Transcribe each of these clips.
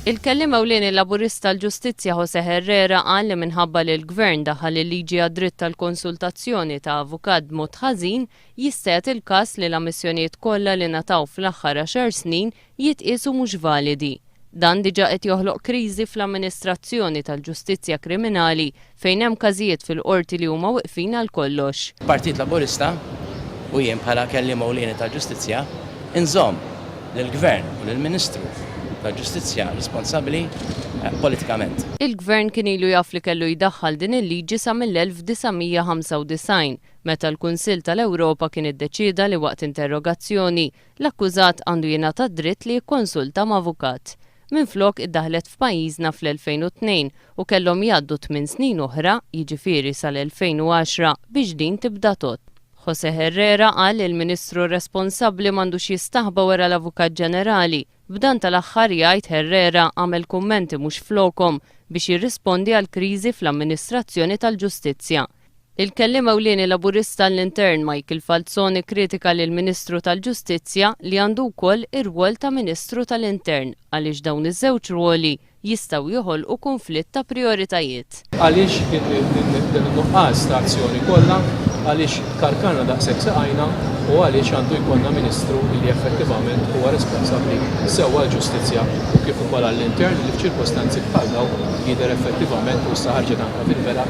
Il-kellim ewlieni laburista l-Ġustizzja José Herrera qal li minħabba li l-Gvern daħal il-liġi għad-dritt tal-konsultazzjoni ta' avukat b'mod ħażin jista' jagħti il-każ li l-ammissjonijiet kollha li ngħataw fl-aħħar 10 snin jitqiesu mhux validi. Dan diġà qed joħloq kriżi fl-amministrazzjoni tal-ġustizzja kriminali fejn hemm każijiet fil-qorti li huma weqfin għal kollox. Partit Laburista u jien bħala kellim ewlieni tal-Ġustizzja inżomm lill-Gvern u lill-Ministru tal-Ġustizzja responsabbli politikament. Il-Gvern kien ilu jaf li kellu jdaħħal din il-liġi sa mill-1995 meta l-Kunsill tal-Ewropa kien iddeċieda li waqt interrogazzjoni l-akkużat għandu jingħata dritt li jikkonsulta m'avukat. Minflok iddaħlet f'pajjiżna fl-2002 u kellhom jgħaddu 8 snin oħra, jiġifieri sal-2010 biex din tibda tot. José Herrera qal li l-Ministru responsabbli m'għandux jistaħba wara l-Avukat Ġenerali. B'dan tal-aħħar jgħid Herrera għamel kummenti mhux flokhom biex jirrispondi għal kriżi fl-amministrazzjoni tal-Ġustizzja. Il-kellim ewlieni laburista l-Intern Michael Falzoni kritika lill Ministru tal-Ġustizzja li għandu wkoll ir-rwol ta' Ministru tal-Intern għaliex dawn iż-żewġ ruoli jistgħu joħolqu konflitt ta' prijoritajiet. Għaliex din-nuqqas ta' azzjoni kollha għaliex karkana daqshekk saqajna u għaliex għandu jkollna Ministru li effettivament huwa responsabbli sewwa l-ġustizzja u kif ukoll għall-intern li f'ċirkostanzi bħal dawn jidher effettivament u ħarġet anke fil-vela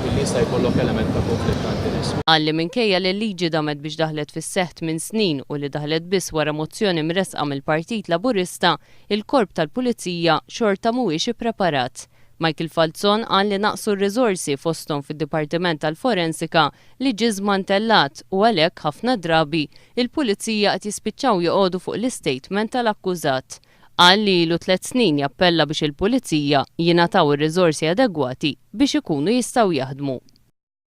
li jista' jkollok element ta' konflitt ta' interess. Għalli minkejja li l-liġi damet biex daħlet fis-seħħ minn snin u li daħlet biss wara mozzjoni mresqa mill-Partit Laburista, il-Korp tal-Pulizija xorta mhuwiex ippreparat. Michael Falzon qal li naqsu r-riżorsi fosthom fid-Dipartiment tal-Forensika li ġie żmantellat u għalhekk ħafna drabi il-Pulizija qed jispiċċaw joqogħdu fuq l-istatement tal-akkużat. Qal li ilu 3 snin jappella biex il-Pulizija jingħataw ir-riżorsi adegwati biex ikunu jistgħu jaħdmu.